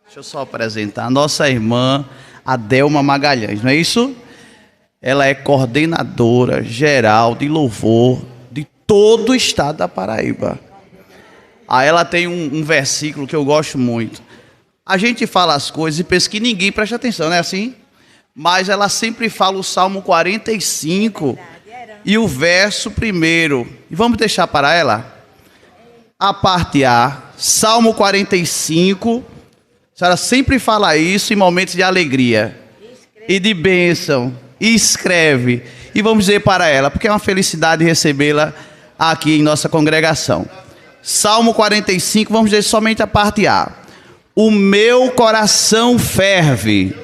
Deixa eu só apresentar a nossa irmã Adelma Magalhães, não é isso? Ela é coordenadora geral de louvor de todo o estado da Paraíba. Aí ela tem um versículo que eu gosto muito. A gente fala as coisas e pensa que ninguém presta atenção, não é assim? Mas ela sempre fala o Salmo 45 e o verso primeiro. E vamos deixar para ela? A parte A, Salmo 45. A senhora sempre fala isso em momentos de alegria e de bênção. E escreve. E vamos dizer para ela, porque é uma felicidade recebê-la aqui em nossa congregação. Salmo 45, vamos dizer somente a parte A. O meu coração ferve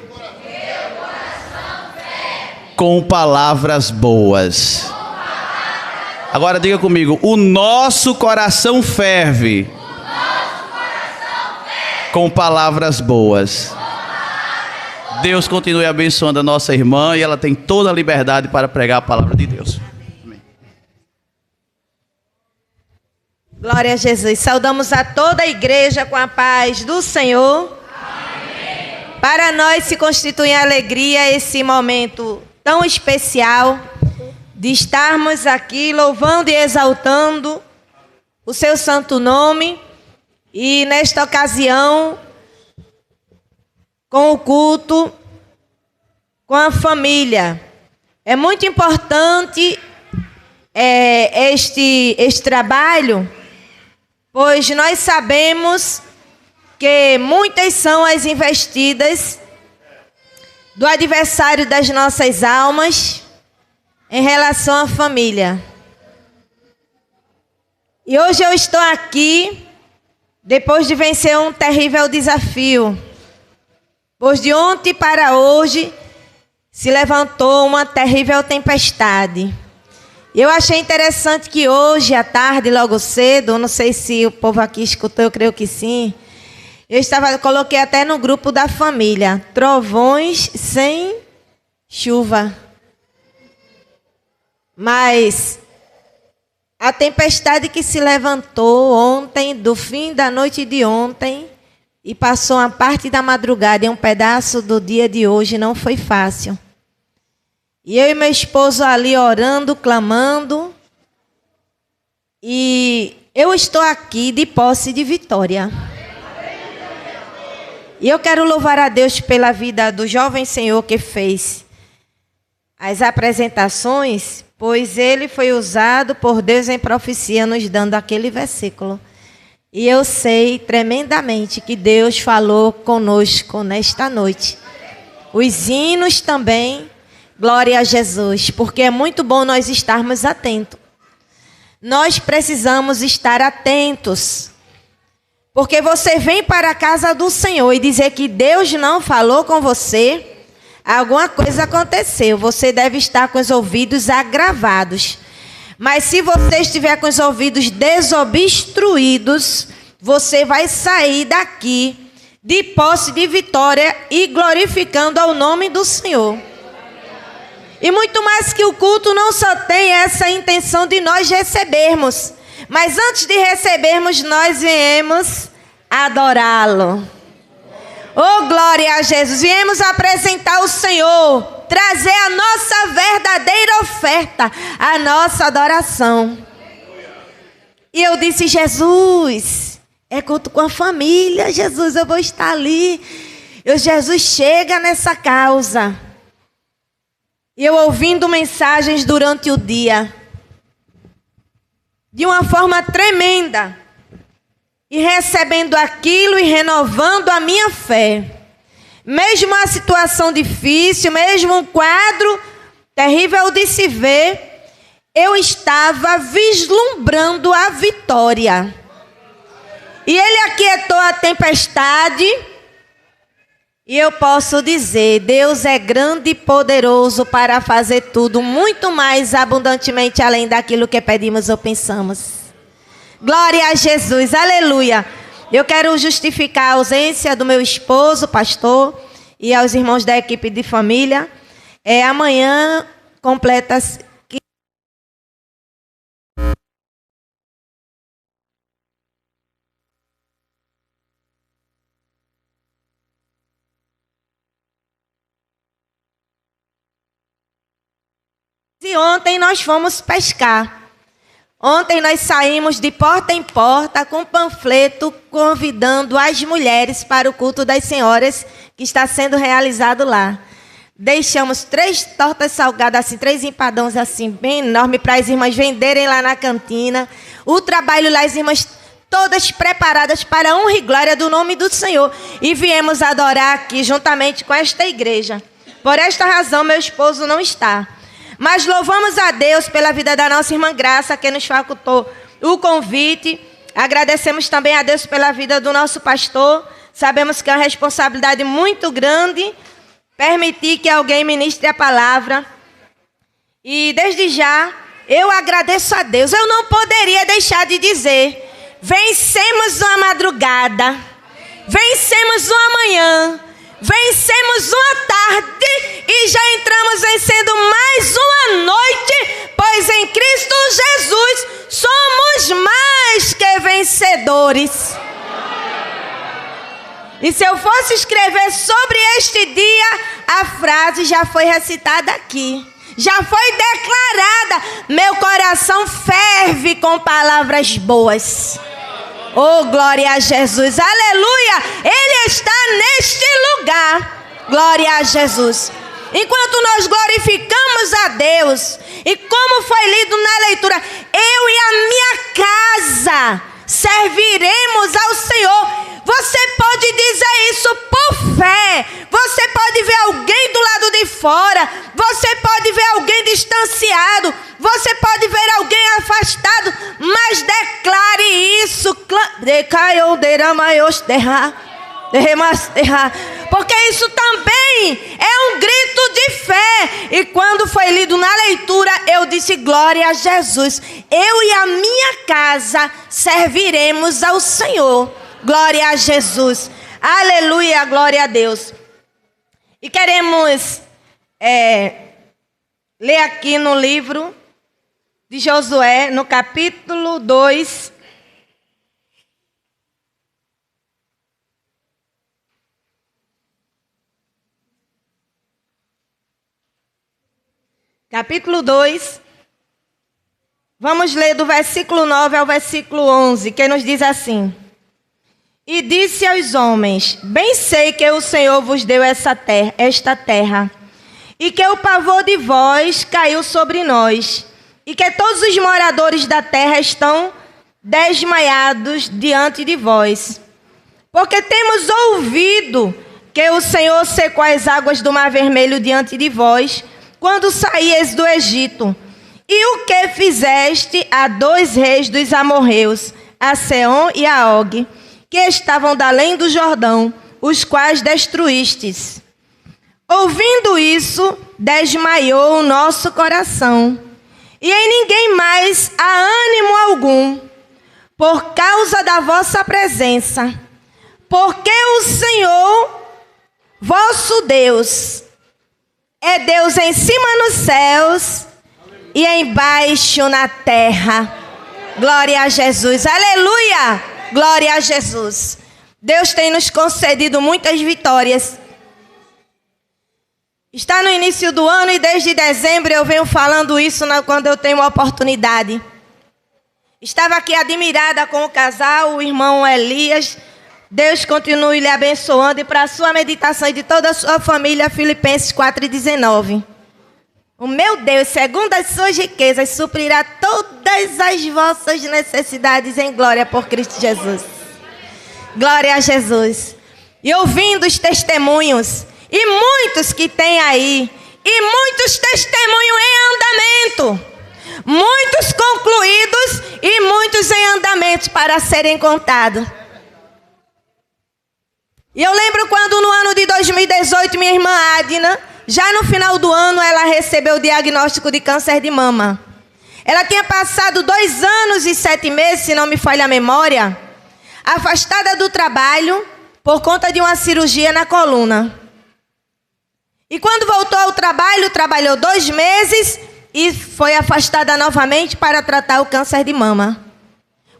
com palavras boas. Agora diga comigo, o nosso coração ferve com palavras boas. Deus continue abençoando a nossa irmã e ela tem toda a liberdade para pregar a palavra de Deus. Amém. Glória a Jesus. Saudamos a toda a igreja com a paz do Senhor. Amém. Para nós se constitui alegria esse momento tão especial de estarmos aqui louvando e exaltando o seu santo nome. E nesta ocasião, com o culto, com a família. É muito importante este trabalho, pois nós sabemos que muitas são as investidas do adversário das nossas almas em relação à família. E hoje eu estou aqui depois de vencer um terrível desafio, pois de ontem para hoje se levantou uma terrível tempestade. Eu achei interessante que hoje à tarde, logo cedo, não sei se o povo aqui escutou, eu creio que sim, coloquei até no grupo da família, trovões sem chuva. Mas a tempestade que se levantou ontem, do fim da noite de ontem, e passou uma parte da madrugada e um pedaço do dia de hoje, não foi fácil. E eu e meu esposo ali orando, clamando. E eu estou aqui de posse de vitória. E eu quero louvar a Deus pela vida do jovem senhor que fez as apresentações, pois ele foi usado por Deus em profecia, nos dando aquele versículo. E eu sei tremendamente que Deus falou conosco nesta noite. Os hinos também, glória a Jesus, porque é muito bom nós estarmos atentos. Nós precisamos estar atentos. Porque você vem para a casa do Senhor e dizer que Deus não falou com você, alguma coisa aconteceu. Você deve estar com os ouvidos agravados. Mas se você estiver com os ouvidos desobstruídos, você vai sair daqui de posse de vitória e glorificando ao nome do Senhor. E muito mais que o culto não só tem essa intenção de nós recebermos, mas antes de recebermos, nós viemos adorá-lo. Oh, glória a Jesus. Viemos apresentar o Senhor, trazer a nossa verdadeira oferta, a nossa adoração. E eu disse, Jesus, é culto com a família. Jesus, eu vou estar ali. Jesus, chega nessa causa. E eu ouvindo mensagens durante o dia, de uma forma tremenda, e recebendo aquilo e renovando a minha fé. Mesmo a situação difícil, mesmo um quadro terrível de se ver, eu estava vislumbrando a vitória. E ele aquietou a tempestade. E eu posso dizer, Deus é grande e poderoso para fazer tudo muito mais abundantemente além daquilo que pedimos ou pensamos. Glória a Jesus, aleluia. Eu quero justificar a ausência do meu esposo, pastor, e aos irmãos da equipe de família. Amanhã completa que ontem nós fomos pescar. Ontem nós saímos de porta em porta com panfleto convidando as mulheres para o culto das senhoras que está sendo realizado lá. Deixamos 3 tortas salgadas, assim, 3 empadões assim, bem enormes para as irmãs venderem lá na cantina. O trabalho lá, as irmãs todas preparadas para a honra e glória do nome do Senhor. E viemos adorar aqui juntamente com esta igreja. Por esta razão, meu esposo não está. Mas louvamos a Deus pela vida da nossa irmã Graça, que nos facultou o convite. Agradecemos também a Deus pela vida do nosso pastor. Sabemos que é uma responsabilidade muito grande permitir que alguém ministre a palavra. E desde já, eu agradeço a Deus. Eu não poderia deixar de dizer: vencemos uma madrugada, vencemos uma manhã, vencemos uma tarde e já entramos vencendo mais uma noite, pois em Cristo Jesus somos mais que vencedores. E se eu fosse escrever sobre este dia, a frase já foi recitada aqui. Já foi declarada. Meu coração ferve com palavras boas. Oh, glória a Jesus. Aleluia. Ele está neste lugar. Glória a Jesus. Enquanto nós glorificamos a Deus, e como foi lido na leitura, eu e a minha casa serviremos ao Senhor. Você pode dizer isso por fé. Você pode ver alguém do lado de fora. Você pode ver alguém distanciado. Você pode ver alguém afastado. Mas declare isso. Porque isso também é um grito de fé. E quando foi lido na leitura, eu disse: glória a Jesus. Eu e a minha casa serviremos ao Senhor. Glória a Jesus. Aleluia, glória a Deus. E queremos ler aqui no livro de Josué, no capítulo 2. Capítulo 2. Vamos ler do versículo 9 ao versículo 11, que nos diz assim: e disse aos homens: bem sei que o Senhor vos deu esta terra, e que o pavor de vós caiu sobre nós, e que todos os moradores da terra estão desmaiados diante de vós. Porque temos ouvido que o Senhor secou as águas do Mar Vermelho diante de vós, quando saíeis do Egito. E o que fizeste a 2 reis dos amorreus, a Seom e a Og, que estavam da além do Jordão, os quais destruístes. Ouvindo isso, desmaiou o nosso coração, e em ninguém mais há ânimo algum, por causa da vossa presença, porque o Senhor, vosso Deus, é Deus em cima nos céus e embaixo na terra. Glória a Jesus. Aleluia. Glória a Jesus. Deus tem nos concedido muitas vitórias. Está no início do ano e desde dezembro eu venho falando isso quando eu tenho a oportunidade. Estava aqui admirada com o casal, o irmão Elias. Deus continue lhe abençoando, e para a sua meditação e de toda a sua família, Filipenses 4,19. O meu Deus, segundo as suas riquezas, suprirá todas as vossas necessidades em glória por Cristo Jesus. Glória a Jesus. E ouvindo os testemunhos, e muitos que tem aí, e muitos testemunhos em andamento, muitos concluídos e muitos em andamento para serem contados. E eu lembro quando no ano de 2018, minha irmã Adna, já no final do ano, ela recebeu o diagnóstico de câncer de mama. Ela tinha passado 2 anos e 7 meses, se não me falha a memória, afastada do trabalho por conta de uma cirurgia na coluna. E quando voltou ao trabalho, trabalhou 2 meses e foi afastada novamente para tratar o câncer de mama.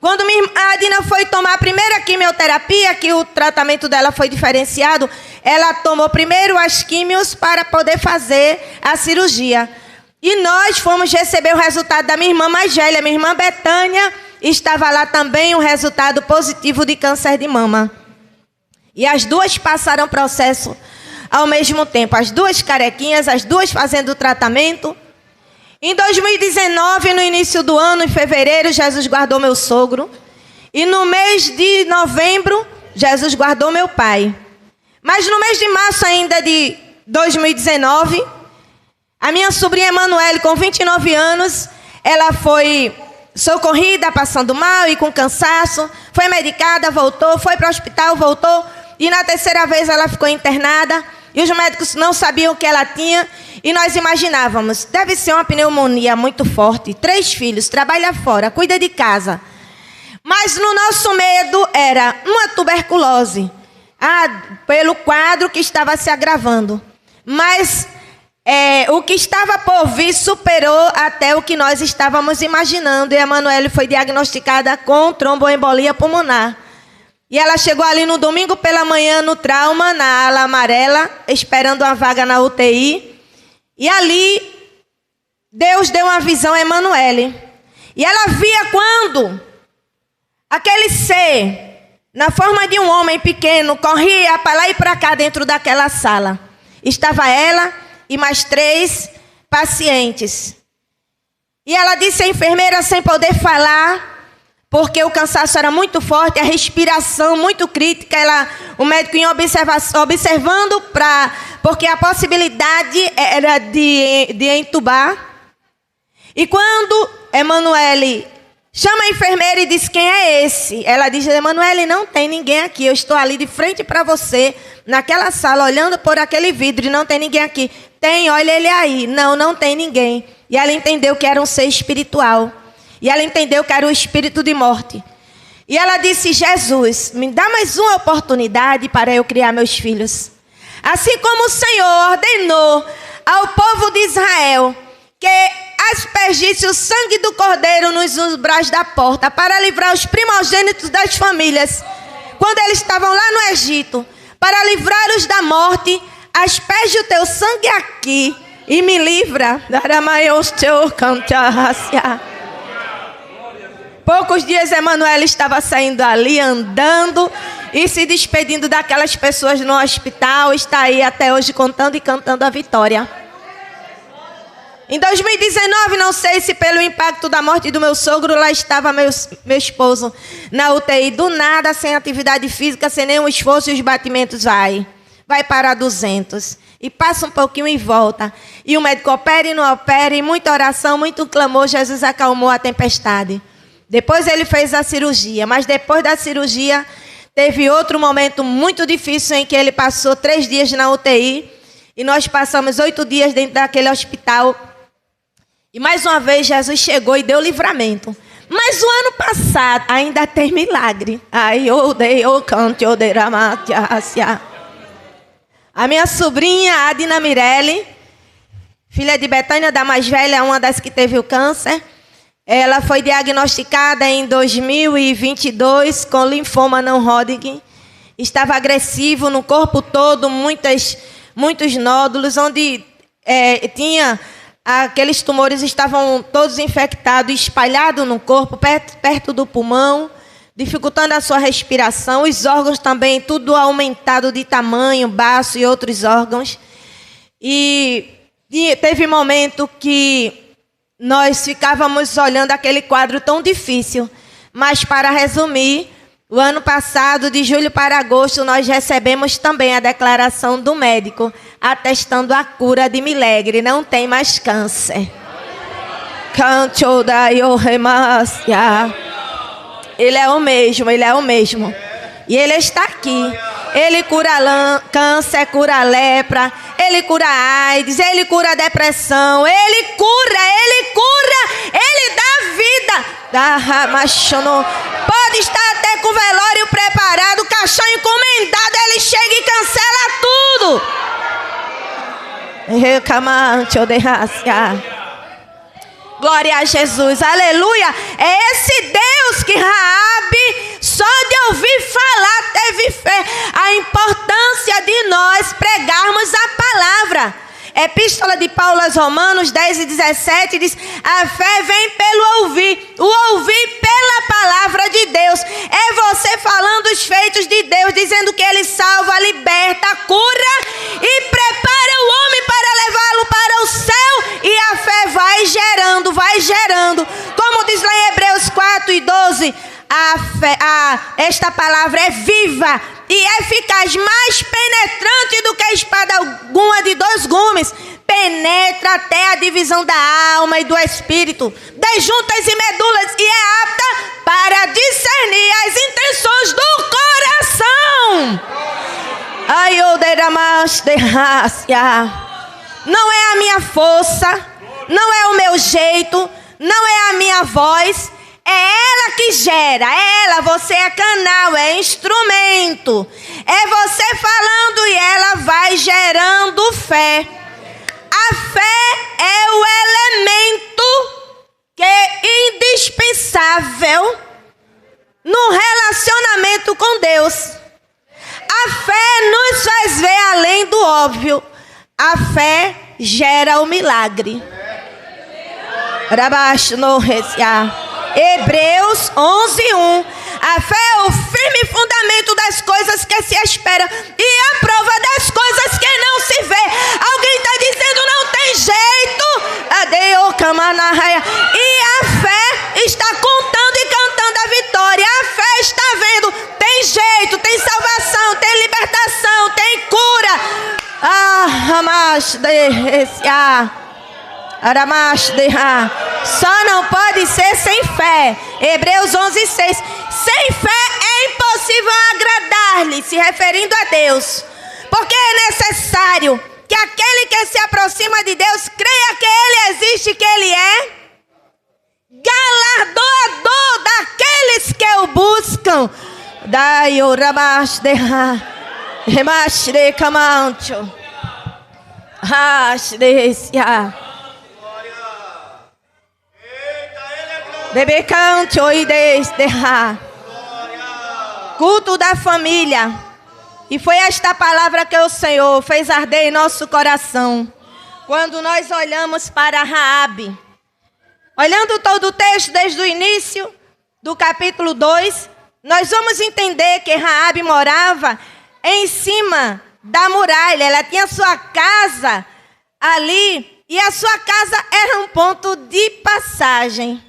Quando minha irmã Adina foi tomar a primeira quimioterapia, que o tratamento dela foi diferenciado, ela tomou primeiro as químios para poder fazer a cirurgia. E nós fomos receber o resultado da minha irmã mais velha, minha irmã Betânia, estava lá também um resultado positivo de câncer de mama. E as duas passaram processo ao mesmo tempo. As duas carequinhas, as duas fazendo o tratamento. Em 2019, no início do ano, em fevereiro, Jesus guardou meu sogro. E no mês de novembro, Jesus guardou meu pai. Mas no mês de março ainda de 2019, a minha sobrinha Emanuele, com 29 anos, ela foi socorrida, passando mal e com cansaço. Foi medicada, voltou, foi para o hospital, voltou. E na terceira vez ela ficou internada. E os médicos não sabiam o que ela tinha. E nós imaginávamos, deve ser uma pneumonia muito forte. 3 filhos, trabalha fora, cuida de casa. Mas no nosso medo era uma tuberculose. Pelo quadro que estava se agravando. Mas o que estava por vir superou até o que nós estávamos imaginando. E a Emanuele foi diagnosticada com tromboembolia pulmonar. E ela chegou ali no domingo pela manhã no trauma, na ala amarela, esperando uma vaga na UTI. E ali, Deus deu uma visão a Emanuele. E ela via quando aquele ser, na forma de um homem pequeno, corria para lá e para cá dentro daquela sala. Estava ela e mais 3 pacientes. E ela disse à enfermeira, sem poder falar, porque o cansaço era muito forte, a respiração muito crítica, o médico ia observando, porque a possibilidade era de entubar. E quando Emanuele chama a enfermeira e diz, quem é esse? Ela diz, Emanuele, não tem ninguém aqui, eu estou ali de frente para você, naquela sala, olhando por aquele vidro, e não tem ninguém aqui. Tem, olha ele aí. Não, não tem ninguém. E ela entendeu que era um ser espiritual. E ela entendeu que era o espírito de morte. E ela disse, Jesus, me dá mais uma oportunidade para eu criar meus filhos. Assim como o Senhor ordenou ao povo de Israel que aspergisse o sangue do cordeiro nos umbrais da porta para livrar os primogênitos das famílias, quando eles estavam lá no Egito, para livrá-los da morte, asperge o teu sangue aqui e me livra. Poucos dias Emanuele estava saindo ali, andando e se despedindo daquelas pessoas no hospital. Está aí até hoje contando e cantando a vitória. Em 2019, não sei se pelo impacto da morte do meu sogro, lá estava meu esposo na UTI. Do nada, sem atividade física, sem nenhum esforço, e os batimentos vai para 200. E passa um pouquinho e volta. E o médico opera e não opera, e muita oração, muito clamor, Jesus acalmou a tempestade. Depois ele fez a cirurgia, mas depois da cirurgia teve outro momento muito difícil em que ele passou 3 dias na UTI e nós passamos 8 dias dentro daquele hospital. E mais uma vez Jesus chegou e deu livramento. Mas o ano passado ainda tem milagre. A minha sobrinha, Adina Mirelli, filha de Betânia, da mais velha, uma das que teve o câncer. Ela foi diagnosticada em 2022 com linfoma não Hodgkin. Estava agressivo no corpo todo, muitos nódulos, onde tinha aqueles tumores estavam todos infectados, espalhados no corpo, perto do pulmão, dificultando a sua respiração. Os órgãos também, tudo aumentado de tamanho, baço e outros órgãos. E teve momento que nós ficávamos olhando aquele quadro tão difícil. Mas, para resumir, o ano passado, de julho para agosto, nós recebemos também a declaração do médico, atestando a cura de milagre. Não tem mais câncer. Ele é o mesmo, ele é o mesmo. E ele está aqui. Ele cura câncer, cura lepra, ele cura AIDS, ele cura depressão, ele cura, ele dá vida. Pode estar até com o velório preparado, o caixão encomendado, ele chega e cancela tudo. Glória a Jesus, aleluia. É esse Deus que Raabe, só de ouvir falar, teve fé. A importância de nós pregarmos a palavra. Epístola de Paulo aos Romanos 10:17 diz: a fé vem pelo ouvir, o ouvir pela palavra de Deus. É você falando os feitos de Deus, dizendo que Ele salva, liberta, cura e prepara o homem para levá-lo para o céu. E a fé vai gerando, vai gerando. Como diz lá em Hebreus 4:12, esta palavra é viva e eficaz, mais penetrante do que a espada alguma de 2 gumes, penetra até a divisão da alma e do espírito, das juntas e medulas, e é apta para discernir as intenções do coração. Não é a minha força, não é o meu jeito, não é a minha voz. É ela que gera, é ela, você é canal, é instrumento. É você falando e ela vai gerando fé. A fé é o elemento que é indispensável no relacionamento com Deus. A fé nos faz ver além do óbvio. A fé gera o milagre. Hebreus 11:1. A fé é o firme fundamento das coisas que se espera e a prova das coisas que não se vê. Alguém está dizendo não tem jeito. E a fé está contando e cantando a vitória. A fé está vendo. Tem jeito, tem salvação, tem libertação, tem cura. Só não pode ser sem fé. Hebreus 11:6. Sem fé é impossível agradar-lhe, se referindo a Deus, porque é necessário que aquele que se aproxima de Deus creia que Ele existe, que Ele é galardoador daqueles que o buscam. Culto da família. E foi esta palavra que o Senhor fez arder em nosso coração quando nós olhamos para Raabe. Olhando todo o texto desde o início do capítulo 2, nós vamos entender que Raabe morava em cima da muralha. Ela tinha sua casa ali e a sua casa era um ponto de passagem.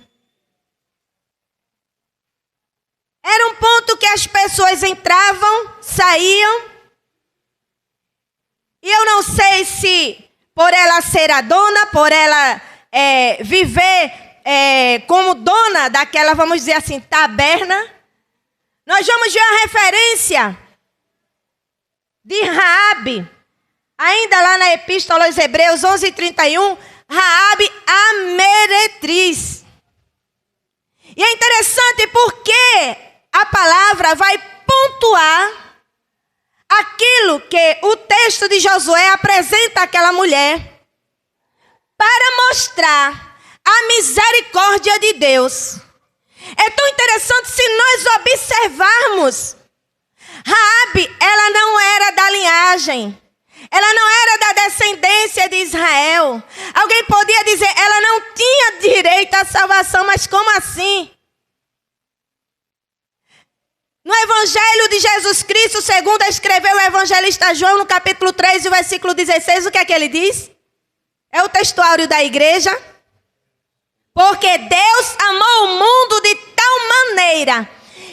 Era um ponto que as pessoas entravam, saíam. E eu não sei se por ela ser a dona, por ela viver como dona daquela, vamos dizer assim, taberna. Nós vamos ver a referência de Raabe. Ainda lá na Epístola aos Hebreus 11:31, Raabe a meretriz. E é interessante porque a palavra vai pontuar aquilo que o texto de Josué apresenta àquela mulher para mostrar a misericórdia de Deus. É tão interessante se nós observarmos. Raabe, ela não era da linhagem. Ela não era da descendência de Israel. Alguém podia dizer, ela não tinha direito à salvação, mas como assim? No Evangelho de Jesus Cristo, segundo escreveu o evangelista João, no capítulo 3, e o versículo 16, o que é que ele diz? É o textuário da igreja. Porque Deus amou o mundo de tal maneira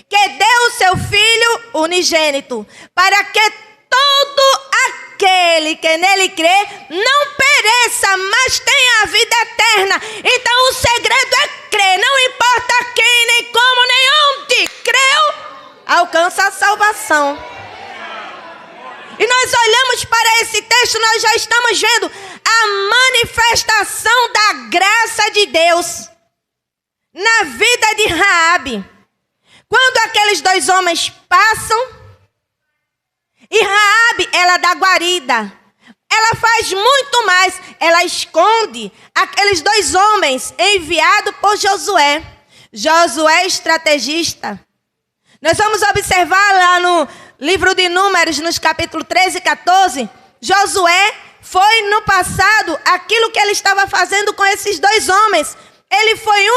que deu o seu Filho unigênito, para que todo aquele que nele crê não pereça, mas tenha a vida eterna. Então o segredo é crer, não importa quem, nem como, nem onde creu, alcança a salvação. E nós olhamos para esse texto, nós já estamos vendo a manifestação da graça de Deus na vida de Raabe. Quando aqueles 2 homens passam, e Raabe, ela dá guarida, ela faz muito mais, ela esconde aqueles 2 homens enviados por Josué. Josué estrategista. Nós vamos observar lá no livro de Números, nos capítulos 13 e 14, Josué foi no passado aquilo que ele estava fazendo com esses 2 homens. Ele foi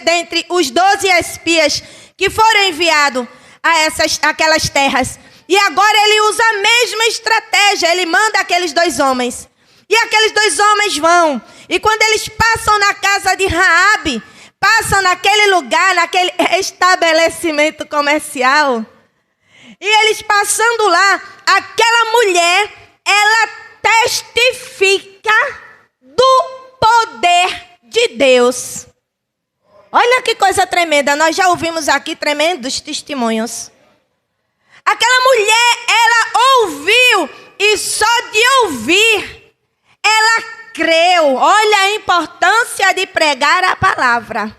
dentre os 12 espias que foram enviados a aquelas terras. E agora ele usa a mesma estratégia. Ele manda aqueles 2 homens. E aqueles 2 homens vão. E quando eles passam na casa de Raabe, passam naquele lugar, naquele estabelecimento comercial, e eles passando lá, aquela mulher, ela testifica do poder de Deus. Olha que coisa tremenda. Nós já ouvimos aqui tremendos testemunhos. Aquela mulher, ela ouviu, e só de ouvir, ela creu. Olha a importância de pregar a palavra.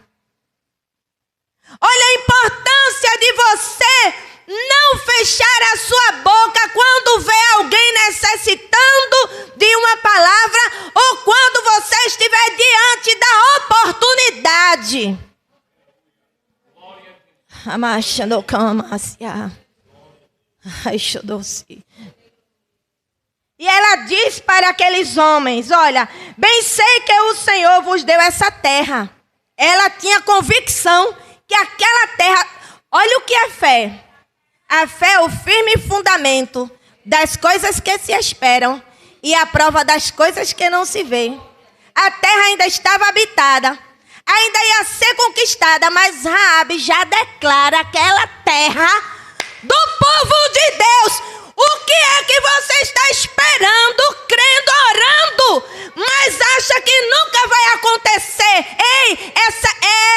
Olha a importância de você não fechar a sua boca quando vê alguém necessitando de uma palavra ou quando você estiver diante da oportunidade. E ela diz para aqueles homens: olha, bem sei que o Senhor vos deu essa terra. Ela tinha convicção que aquela terra... Olha o que é fé. A fé é o firme fundamento das coisas que se esperam e a prova das coisas que não se vê. A terra ainda estava habitada, ainda ia ser conquistada, mas Raabe já declara aquela terra do povo de Deus. O que é que você está esperando, crendo, orando, mas acha que nunca vai acontecer? Ei,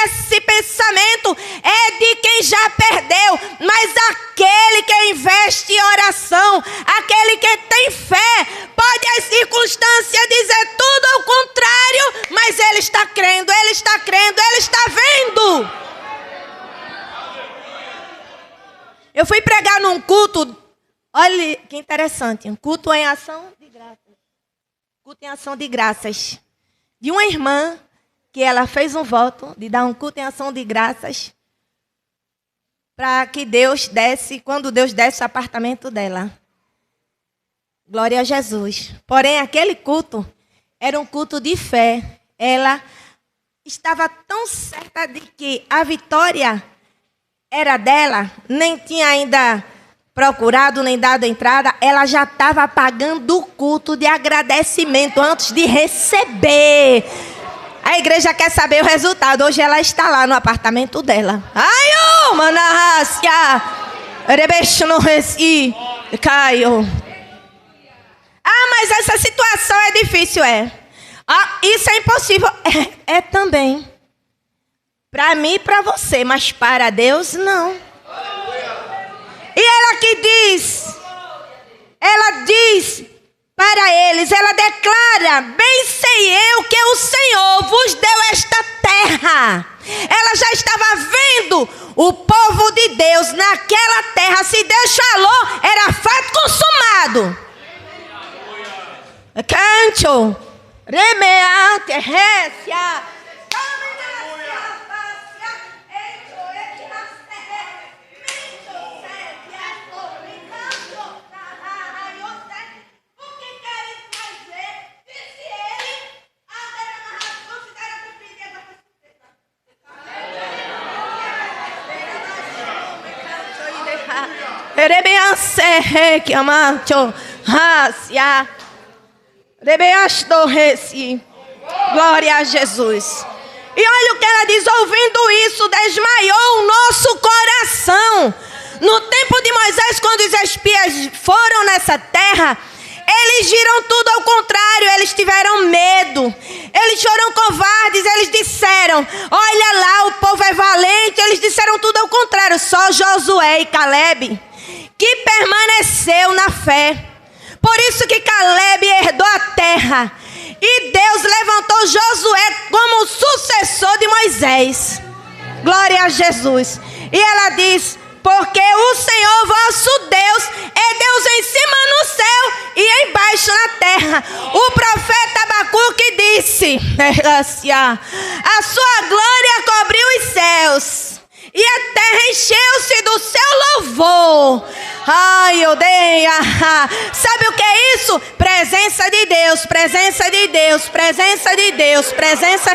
esse pensamento é de quem já perdeu, mas aquele que investe em oração, aquele que tem fé, pode as circunstâncias dizer tudo ao contrário, mas ele está crendo, ele está crendo, ele está vendo. Eu fui pregar num culto. Olha que interessante, um culto em ação de graças. Culto em ação de graças. De uma irmã que ela fez um voto de dar um culto em ação de graças para que Deus desse, quando Deus desse o apartamento dela. Glória a Jesus. Porém, aquele culto era um culto de fé. Ela estava tão certa de que a vitória era dela, nem tinha ainda procurado nem dado entrada, ela já estava pagando o culto de agradecimento antes de receber. A igreja quer saber o resultado. Hoje ela está lá no apartamento dela. Ai, ô, manarrasca, rebeixo no reci, caio. Ah, mas essa situação é difícil, é. Ah, isso é impossível. É também. Para mim e para você, mas para Deus, não. E ela diz para eles, ela declara: bem sei eu que o Senhor vos deu esta terra. Ela já estava vendo o povo de Deus naquela terra. Se Deus falou, era fato consumado. Canto, remeate, récia. Glória a Jesus. E olha o que ela diz: ouvindo isso, desmaiou o nosso coração. No tempo de Moisés, quando os espias foram nessa terra, eles viram tudo ao contrário. Eles tiveram medo, eles foram covardes. Eles disseram: olha lá, o povo é valente. Eles disseram tudo ao contrário. Só Josué e Caleb que permaneceu na fé. Por isso que Caleb herdou a terra. E Deus levantou Josué como sucessor de Moisés. Glória a Jesus. E ela diz: porque o Senhor vosso Deus é Deus em cima no céu e embaixo na terra. O profeta Abacuque disse: a sua glória cobriu os céus e a terra encheu-se do seu louvor. Ai, eu dei. Sabe o que é isso? Presença de Deus, presença de Deus, presença de Deus, presença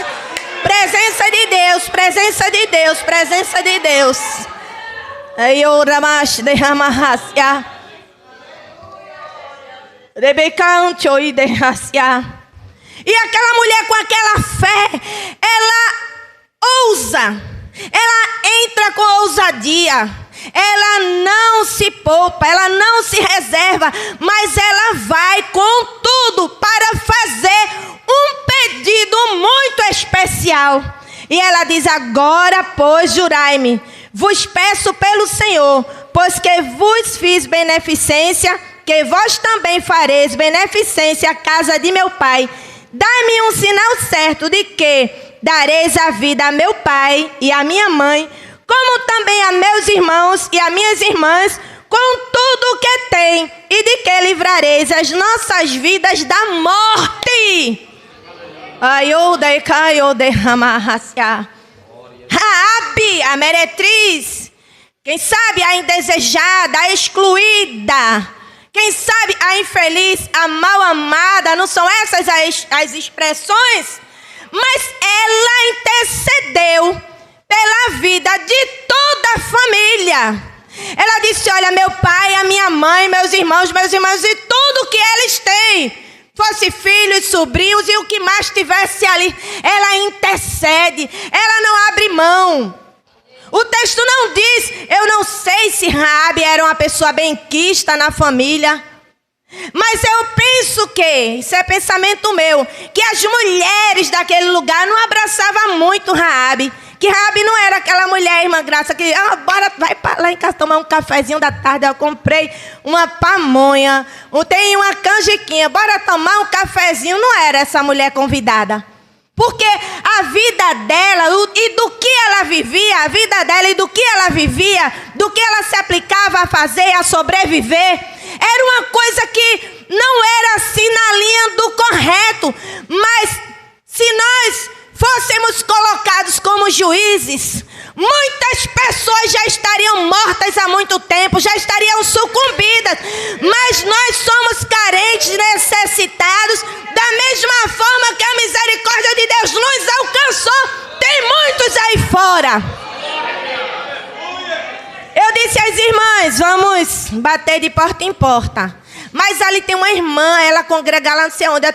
de Deus, presença de Deus, presença de Deus. Ai, eu ramash de ramahasia. Rebecancho e de racia. E aquela mulher com aquela fé, ela ousa, ela entra com ousadia, ela não se poupa, ela não se reserva, mas ela vai com tudo para fazer um pedido muito especial. E ela diz: agora, pois, jurai-me, vos peço pelo Senhor, pois que vos fiz beneficência, que vós também fareis beneficência à casa de meu pai. Dai-me um sinal certo de que dareis a vida a meu pai e a minha mãe, como também a meus irmãos e a minhas irmãs, com tudo o que tem, e de que livrareis as nossas vidas da morte. Raabe, a meretriz, quem sabe a indesejada, a excluída, quem sabe a infeliz, a mal amada, não são essas as expressões? Mas ela intercedeu pela vida de toda a família. Ela disse: olha, meu pai, a minha mãe, meus irmãos e tudo que eles têm, fosse filhos, sobrinhos e o que mais tivesse ali, ela intercede, ela não abre mão. O texto não diz, eu não sei se Raabe era uma pessoa benquista na família, mas eu penso que, isso é pensamento meu, que as mulheres daquele lugar não abraçavam muito Raabe, que Raabe não era aquela mulher, irmã Graça, que bora, vai lá em casa tomar um cafezinho da tarde, eu comprei uma pamonha, tem uma canjiquinha, bora tomar um cafezinho. Não era essa mulher convidada. Porque a vida dela e do que ela vivia, a vida dela e do que ela vivia, do que ela se aplicava a fazer, a sobreviver, era uma coisa que não era assim na linha do correto. Mas se nós fôssemos colocados como juízes, muitas pessoas já estariam mortas há muito tempo, já estariam sucumbidas. Mas nós somos carentes, necessitados, da mesma forma que a misericórdia de Deus nos alcançou. Tem muitos aí fora. Eu disse às irmãs, vamos bater de porta em porta. Mas ali tem uma irmã, ela congrega lá não sei onde.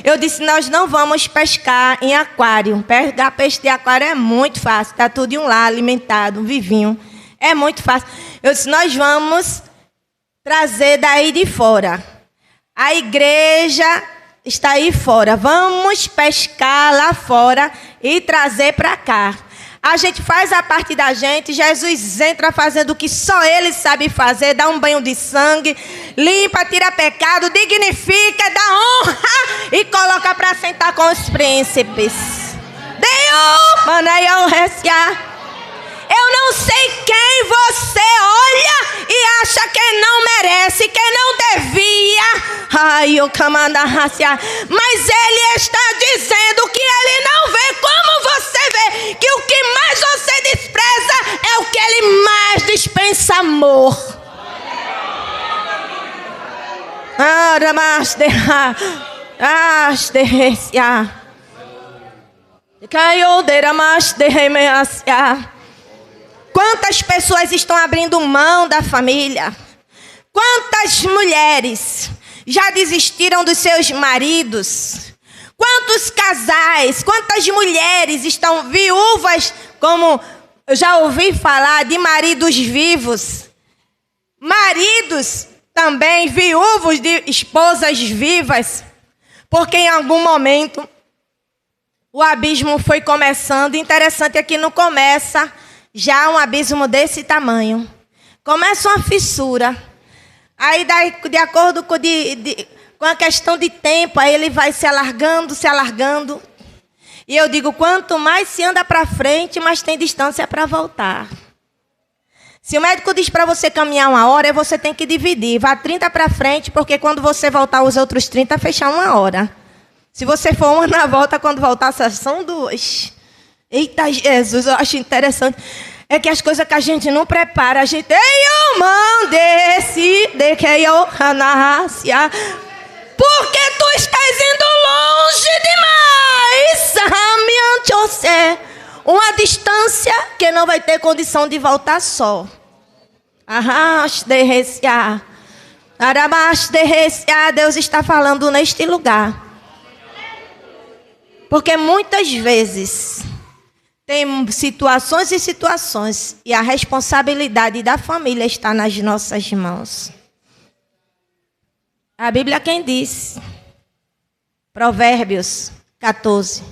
Eu disse, nós não vamos pescar em aquário. Pegar peixe de aquário é muito fácil. Está tudo em um lá, alimentado, vivinho. É muito fácil. Eu disse, nós vamos trazer daí de fora. A igreja está aí fora. Vamos pescar lá fora e trazer para cá. A gente faz a parte da gente, Jesus entra fazendo o que só Ele sabe fazer, dá um banho de sangue, limpa, tira pecado, dignifica, dá honra e coloca para sentar com os príncipes. Eu não sei quem você olha e acha que não merece, que não devia. Mas Ele está dizendo que Ele não vê como você vê, que o que mais você despreza é o que Ele mais dispensa amor. Quantas pessoas estão abrindo mão da família? Quantas mulheres já desistiram dos seus maridos? Quantos casais, quantas mulheres estão viúvas, como eu já ouvi falar, de maridos vivos? Maridos também viúvos de esposas vivas, porque em algum momento o abismo foi começando. Interessante é que não começa já um abismo desse tamanho. Começa uma fissura. Aí, de acordo com a questão de tempo, aí ele vai se alargando, se alargando. E eu digo, quanto mais se anda para frente, mais tem distância para voltar. Se o médico diz para você caminhar 1 hora, você tem que dividir. Vá 30 para frente, porque quando você voltar os outros 30, fechar 1 hora. Se você for uma na volta, quando voltar, são 2. Eita, Jesus, eu acho interessante. É que as coisas que a gente não prepara, a gente... Eu mandei-se de que eu nascia. Porque tu estás indo longe demais. Uma distância que não vai ter condição de voltar só. Deus está falando neste lugar. Porque muitas vezes tem situações e situações e a responsabilidade da família está nas nossas mãos. A Bíblia quem diz? Provérbios 14.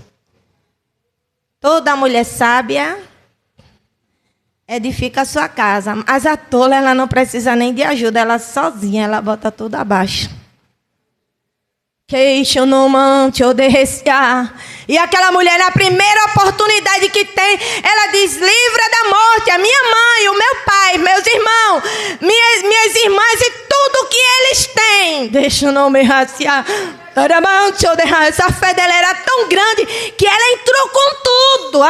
Toda mulher sábia edifica a sua casa, mas a tola ela não precisa nem de ajuda, ela sozinha, ela bota tudo abaixo. E aquela mulher, na primeira oportunidade que tem, ela diz: livra da morte a minha mãe, o meu pai, meus irmãos, minhas irmãs e tudo que eles têm. Deixa eu não me raciar. Essa fé dela era tão grande que ela entrou com tudo.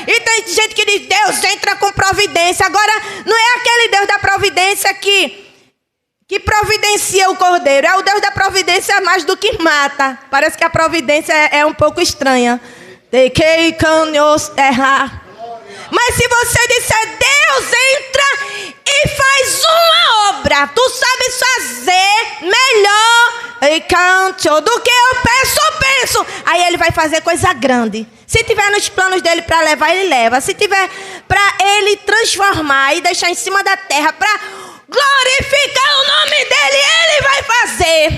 E tem gente que diz: Deus entra com providência. Agora, não é aquele Deus da providência que providencia o cordeiro. É o Deus da providência mais do que mata. Parece que a providência é um pouco estranha. Mas se você disser: Deus entra e faz uma obra, tu sabes fazer melhor do que eu penso. Aí ele vai fazer coisa grande. Se tiver nos planos dele para levar, ele leva. Se tiver para ele transformar e deixar em cima da terra para glorificar o nome dele, ele vai fazer.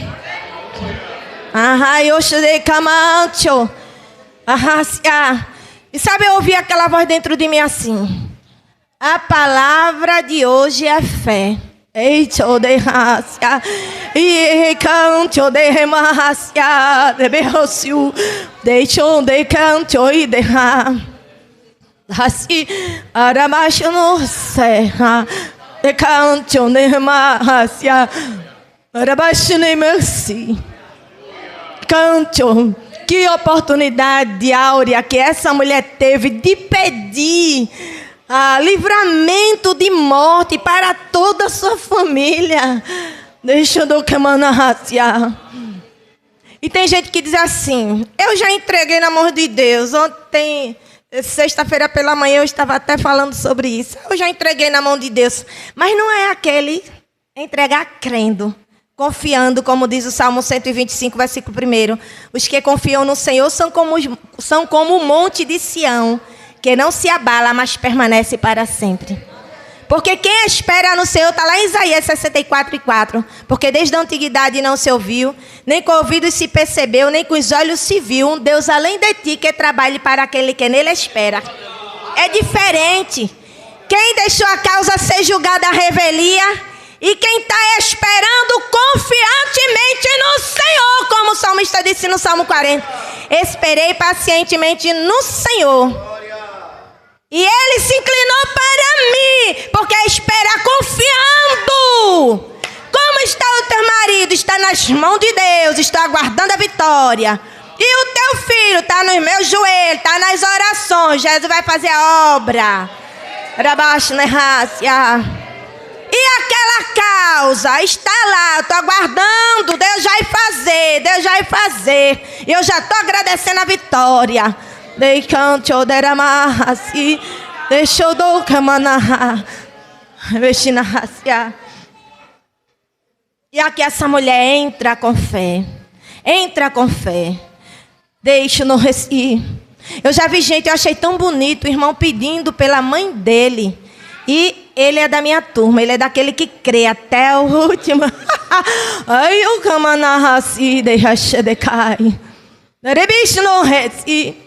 E sabe, eu ouvi aquela voz dentro de mim assim: a palavra de hoje é fé. Que oportunidade áurea que essa mulher teve de pedir livramento de morte para toda a sua família. Deixa eu E tem gente que diz assim: eu já entreguei na mão de Deus. Ontem, sexta-feira pela manhã, eu estava até falando sobre isso. Eu já entreguei na mão de Deus. Mas não é aquele entregar crendo, confiando, como diz o Salmo 125, versículo 1. Os que confiam no Senhor são como o monte de Sião, que não se abala, mas permanece para sempre. Porque quem espera no Senhor, está lá em Isaías 64:4. Porque desde a antiguidade não se ouviu, nem com ouvidos se percebeu, nem com os olhos se viu um Deus além de ti que trabalhe para aquele que nele espera. É diferente. Quem deixou a causa ser julgada à revelia e quem está esperando confiantemente no Senhor, como o salmista disse no Salmo 40. Esperei pacientemente no Senhor. E ele se inclinou para mim, porque espera confiando. Como está o teu marido? Está nas mãos de Deus, está aguardando a vitória. E o teu filho está nos meus joelhos, está nas orações. Jesus vai fazer a obra. E aquela causa está lá, eu estou aguardando. Deus já vai fazer. E eu já estou agradecendo a vitória. E aqui essa mulher entra com fé. Deixa no reci. Eu já vi gente, eu achei tão bonito, o irmão pedindo pela mãe dele. E ele é da minha turma, ele é daquele que crê até o último. Ai, o camanarraci deixa de cair. No reci.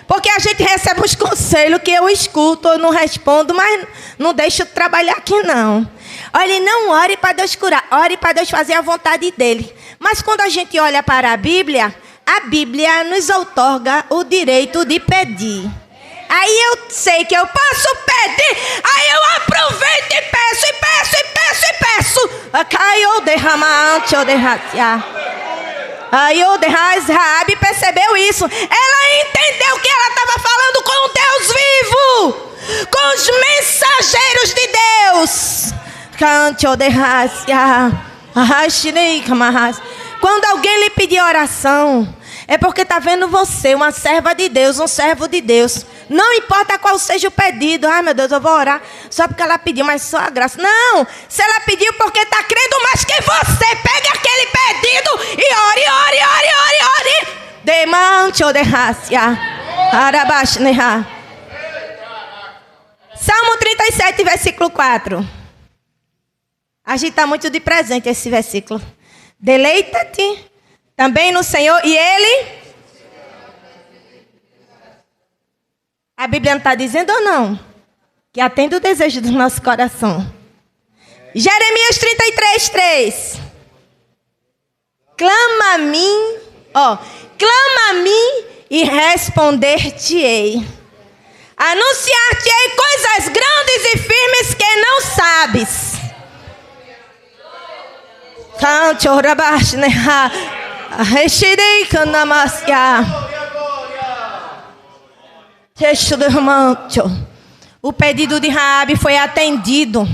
Porque a gente recebe uns conselhos que eu escuto, eu não respondo, mas não deixo trabalhar aqui não. Olha, não ore para Deus curar, ore para Deus fazer a vontade dele. Mas quando a gente olha para a Bíblia nos outorga o direito de pedir. Aí eu sei que eu posso pedir, aí eu aproveito e peço. Caiu derramante ou derratear. Aí o Raabe percebeu isso. Ela entendeu que ela estava falando com o Deus vivo, com os mensageiros de Deus. Quando alguém lhe pedir oração, é porque está vendo você, uma serva de Deus, um servo de Deus. Não importa qual seja o pedido. Ai, meu Deus, eu vou orar só porque ela pediu, mas só a graça. Não, se ela pediu porque está crendo mais que você, pegue aquele pedido e ore, ore, ore, ore, ore. Demante ou derrácia. Arabashneha. Salmo 37, versículo 4. A gente está muito de presente esse versículo. Deleita-te também no Senhor e Ele... A Bíblia não está dizendo ou não? Que atende o desejo do nosso coração. Jeremias 33, 3. Clama a mim, clama a mim e responder-te-ei. Anunciar-te-ei coisas grandes e firmes que não sabes. Cante, orabash, neha, rechirei canamasia. O pedido de Raabe foi atendido.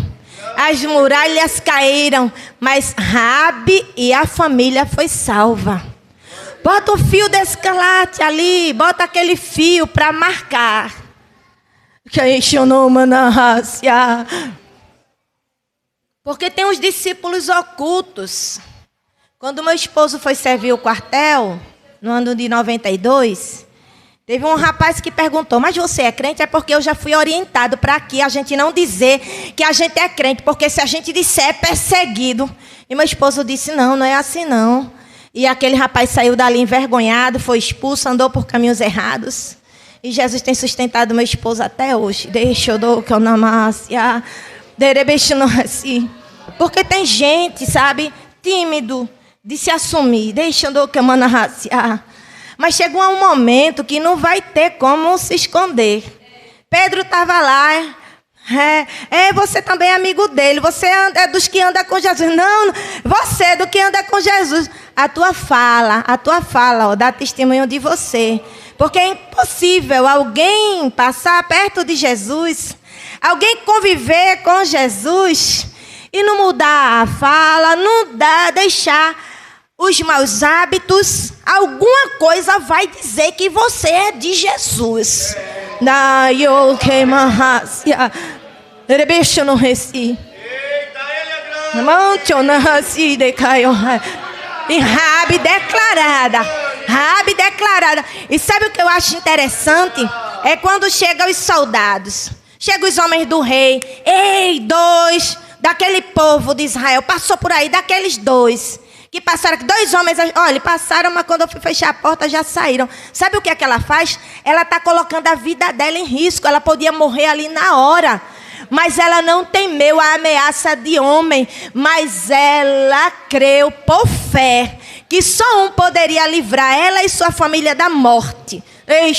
As muralhas caíram, mas Raabe e a família foi salva. Bota o fio de escarlate ali, bota aquele fio para marcar. Porque tem os discípulos ocultos. Quando meu esposo foi servir o quartel, no ano de 92, teve um rapaz que perguntou, mas você é crente? É porque eu já fui orientado para aqui a gente não dizer que a gente é crente, porque se a gente disser é perseguido. E meu esposo disse, não é assim não. E aquele rapaz saiu dali envergonhado, foi expulso, andou por caminhos errados. E Jesus tem sustentado meu esposo até hoje. Porque tem gente, sabe, tímido de se assumir. Mas chegou um momento que não vai ter como se esconder. Pedro estava lá. Você também é amigo dele. Você é dos que anda com Jesus. Não, você é do que anda com Jesus. A tua fala, dá testemunho de você. Porque é impossível alguém passar perto de Jesus, alguém conviver com Jesus e não mudar a fala, não deixar os maus hábitos. Alguma coisa vai dizer que você é de Jesus. E Raabe declarada. E sabe o que eu acho interessante? É quando chegam os soldados, chegam os homens do rei. Ei, 2 daquele povo de Israel, passou por aí, daqueles 2 que passaram, 2 homens, olha, passaram, mas quando eu fui fechar a porta já saíram. Sabe o que é que ela faz? Ela está colocando a vida dela em risco. Ela podia morrer ali na hora, mas ela não temeu a ameaça de homem, mas ela creu por fé que só um poderia livrar ela e sua família da morte. Tem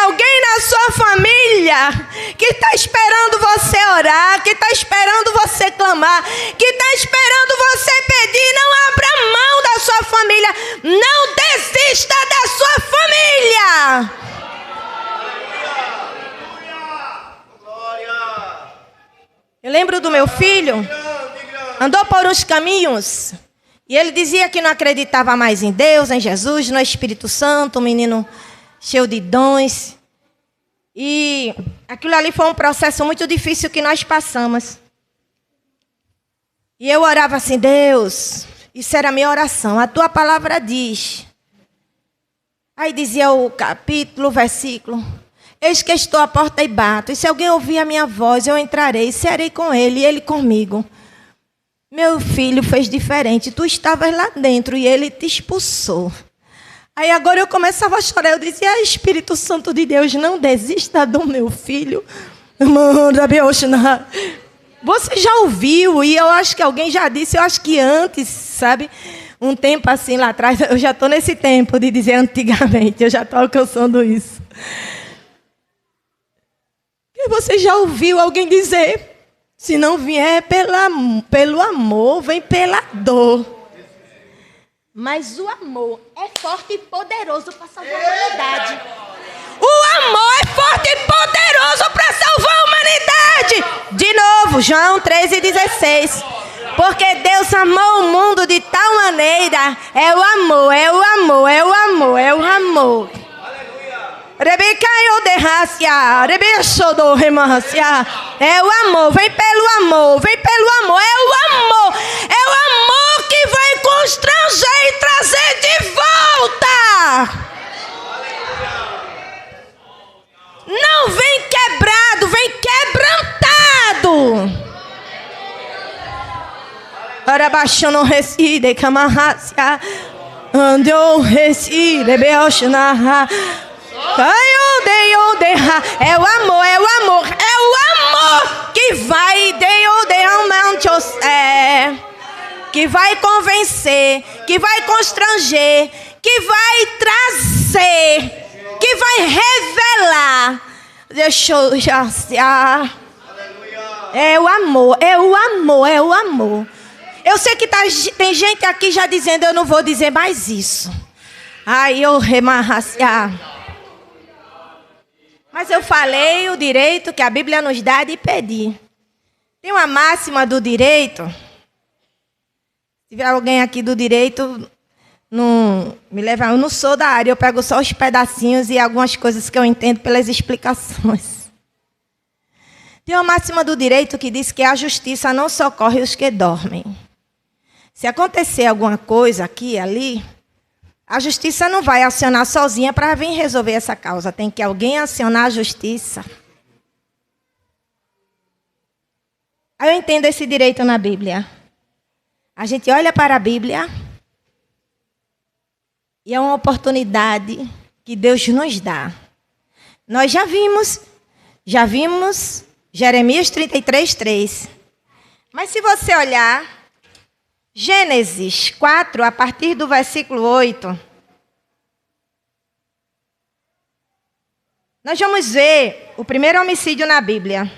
alguém na sua família que está esperando você orar, que está esperando você clamar, que está esperando você pedir. Não abra mão da sua família. Não desista da sua família. Eu lembro do meu filho, andou por uns caminhos e ele dizia que não acreditava mais em Deus, em Jesus, no Espírito Santo, um menino cheio de dons. E aquilo ali foi um processo muito difícil que nós passamos. E eu orava assim, Deus, isso era a minha oração, a tua palavra diz. Aí dizia o capítulo, o versículo, eis que estou à porta e bato, e se alguém ouvir a minha voz, eu entrarei, serei com ele e ele comigo. Meu filho fez diferente, tu estavas lá dentro e ele te expulsou. Aí agora eu começava a chorar, eu dizia, Espírito Santo de Deus, não desista do meu filho. Você já ouviu, e eu acho que alguém já disse, eu acho que antes, sabe? Um tempo assim lá atrás, eu já estou nesse tempo de dizer antigamente, eu já estou alcançando isso. E você já ouviu alguém dizer, se não vier pelo amor, vem pela dor. Mas o amor é forte e poderoso para salvar a humanidade. O amor é forte e poderoso para salvar a humanidade. De novo, João 13,16. Porque Deus amou o mundo de tal maneira. É o amor, é o amor, é o amor, é o amor. Rebeca eu derracia, rebeço do remancia. É o amor, vem pelo amor, vem pelo amor. É o amor, é o amor que vai constranger e trazer de volta. Não vem quebrado, vem quebrantado. Para baixo não reside, camarracia. Andou reside, beoxna. É o amor, é o amor, é o amor que vai que vai convencer, que vai constranger, que vai trazer, que vai revelar. Deixa eu já. É o amor, é o amor, é o amor. Eu sei que tem gente aqui já dizendo, eu não vou dizer mais isso. Ai, eu remarraciar. Mas eu falei o direito que a Bíblia nos dá de pedir. Tem uma máxima do direito. Se tiver alguém aqui do direito, não me leva. Eu não sou da área, eu pego só os pedacinhos e algumas coisas que eu entendo pelas explicações. Tem uma máxima do direito que diz que a justiça não socorre os que dormem. Se acontecer alguma coisa aqui e ali, a justiça não vai acionar sozinha para vir resolver essa causa. Tem que alguém acionar a justiça. Aí eu entendo esse direito na Bíblia. A gente olha para a Bíblia e é uma oportunidade que Deus nos dá. Nós já vimos Jeremias 33:3. Mas se você olhar Gênesis 4, a partir do versículo 8, nós vamos ver o primeiro homicídio na Bíblia.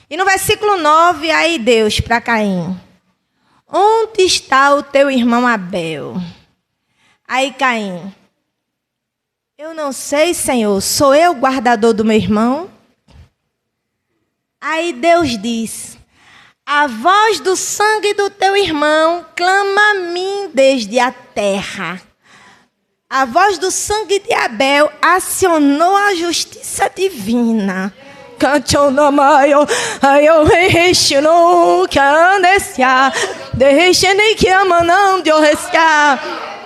E no versículo 9, aí Deus para Caim: onde está o teu irmão Abel? Aí Caim: eu não sei, Senhor, sou eu o guardador do meu irmão? Aí Deus diz: a voz do sangue do teu irmão clama a mim desde a terra. A voz do sangue de Abel acionou a justiça divina.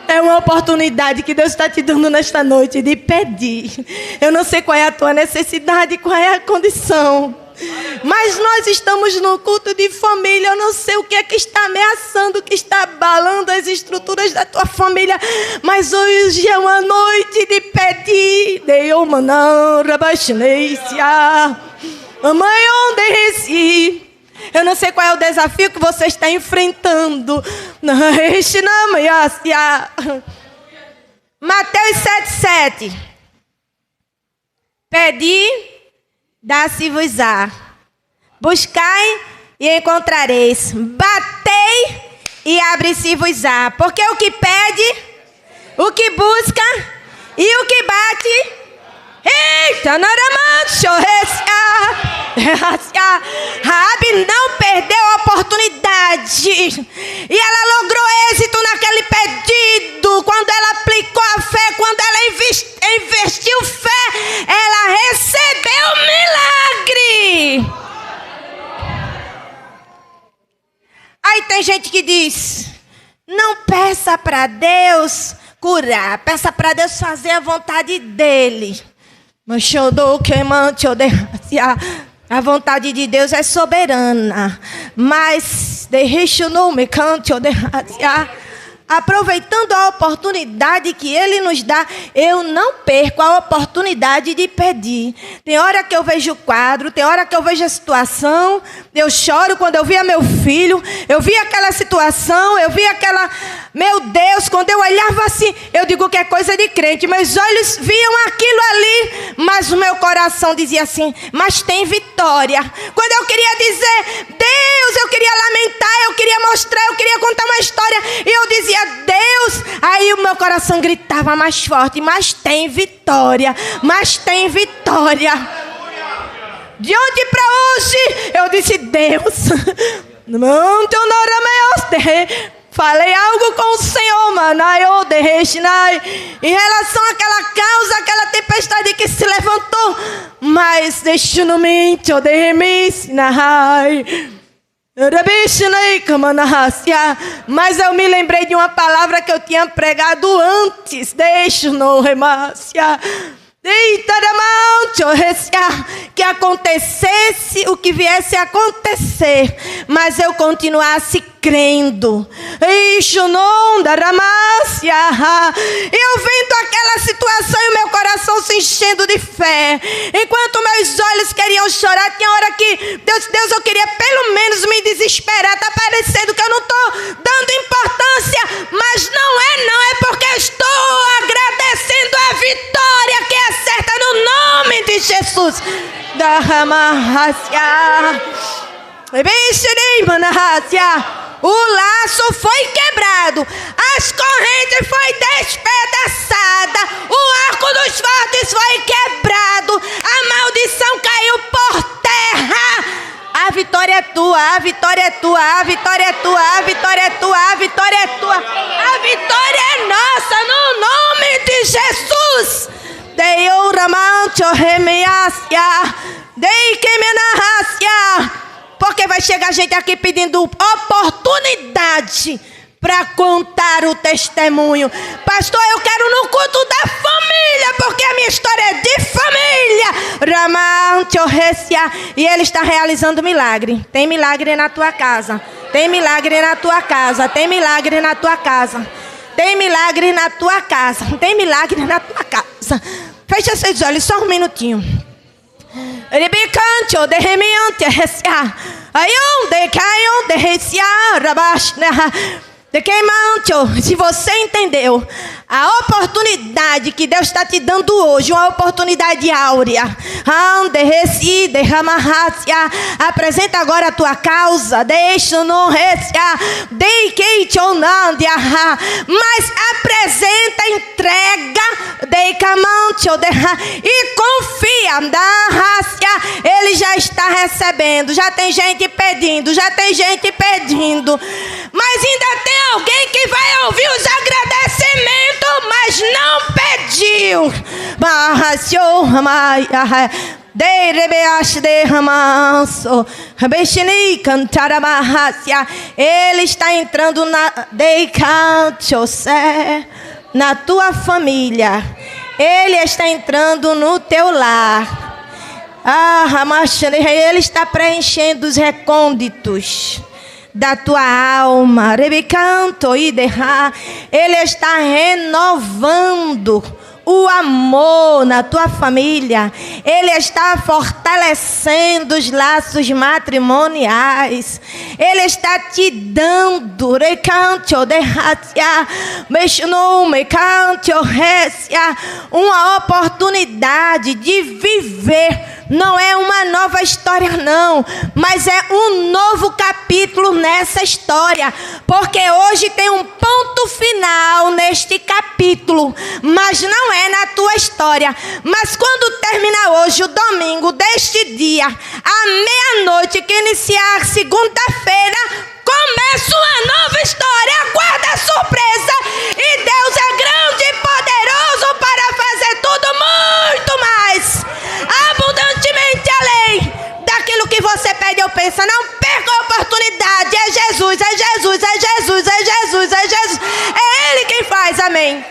É uma oportunidade que Deus está te dando nesta noite de pedir. Eu não sei qual é a tua necessidade, qual é a condição. Mas nós estamos no culto de família. Eu não sei o que é que está ameaçando, o que está abalando as estruturas da tua família. Mas hoje é uma noite de pedir. Eu não sei qual é o desafio que você está enfrentando. Mateus 7:7. Pedi, dá-se-vos-á. Buscai e encontrareis. Batei e abre-se-vos-á. Porque o que pede, o que busca e o que bate. Eita, Raabe não perdeu a oportunidade. E ela logrou êxito naquele pedido. Quando ela aplicou a fé, quando ela investiu fé, ela recebeu o milagre. Aí tem gente que diz: não peça para Deus curar, peça para Deus fazer a vontade dele. Mas a vontade de Deus é soberana. Mas aproveitando a oportunidade que Ele nos dá, eu não perco a oportunidade de pedir. Tem hora que eu vejo o quadro, tem hora que eu vejo a situação, eu choro quando eu via meu filho, eu vi aquela situação, eu vi aquela... Meu Deus, quando eu olhava assim, eu digo que é coisa de crente, meus olhos viam aquilo ali, mas o meu coração dizia assim, mas tem vitória. Quando eu queria dizer, Deus, eu queria lamentar, eu queria mostrar, eu queria contar uma história, e eu dizia, Deus, aí o meu coração gritava mais forte, mas tem vitória, mas tem vitória. De ontem para hoje, eu disse, Deus, não te honra. Falei algo com o Senhor, em relação àquela causa, àquela tempestade que se levantou. Mas deixa no mente, mas eu me lembrei de uma palavra que eu tinha pregado antes. Deixa no remácia. Que acontecesse o que viesse a acontecer, mas eu continuasse crendo. Eu vendo aquela situação e o meu coração se enchendo de fé, enquanto meus olhos queriam chorar. Tinha hora que Deus, eu queria pelo menos me desesperar. Está parecendo que eu não estou dando importância, mas não é porque eu estou agradecendo a vitória que é certa no nome de Jesus. O laço foi quebrado, as correntes foi despedaçada, o arco dos fortes foi quebrado, a maldição caiu por terra. A vitória é tua, a vitória é tua, a vitória é tua, a vitória é tua, a vitória é tua. A vitória é nossa no nome de Jesus. Porque vai chegar gente aqui pedindo oportunidade para contar o testemunho. Pastor, eu quero no culto da família, porque a minha história é de família. E Ele está realizando milagre. Tem milagre na tua casa. Tem milagre na tua casa. Tem milagre na tua casa. Tem milagre na tua casa. Tem milagre na tua casa. Fecha seus olhos só um minutinho. Se você entendeu a oportunidade que Deus está te dando hoje, uma oportunidade áurea, apresenta agora a tua causa, mas apresenta, entrega, e confia, Ele já está recebendo. Já tem gente pedindo, mas ainda tem alguém que vai ouvir os agradecimentos, mas não pediu. Ele está entrando na tua família. Ele está entrando no teu lar. Ele está preenchendo os recônditos da tua alma. Ele está renovando o amor na tua família. Ele está fortalecendo os laços matrimoniais. Ele está te dando uma oportunidade de viver. Não é uma nova história não, mas é um novo capítulo nessa história, porque hoje tem um ponto final neste capítulo, mas não é na tua história. Mas quando terminar hoje, o domingo deste dia, à meia-noite, que iniciar segunda-feira, começa uma nova história. Aguarda a surpresa, e Deus é grande e poderoso para fazer tudo muito mais, abundantemente além daquilo que você pede ou pensa. Não perca a oportunidade. É Jesus, é Jesus, é Jesus, é Jesus, é Jesus. É Ele quem faz, amém.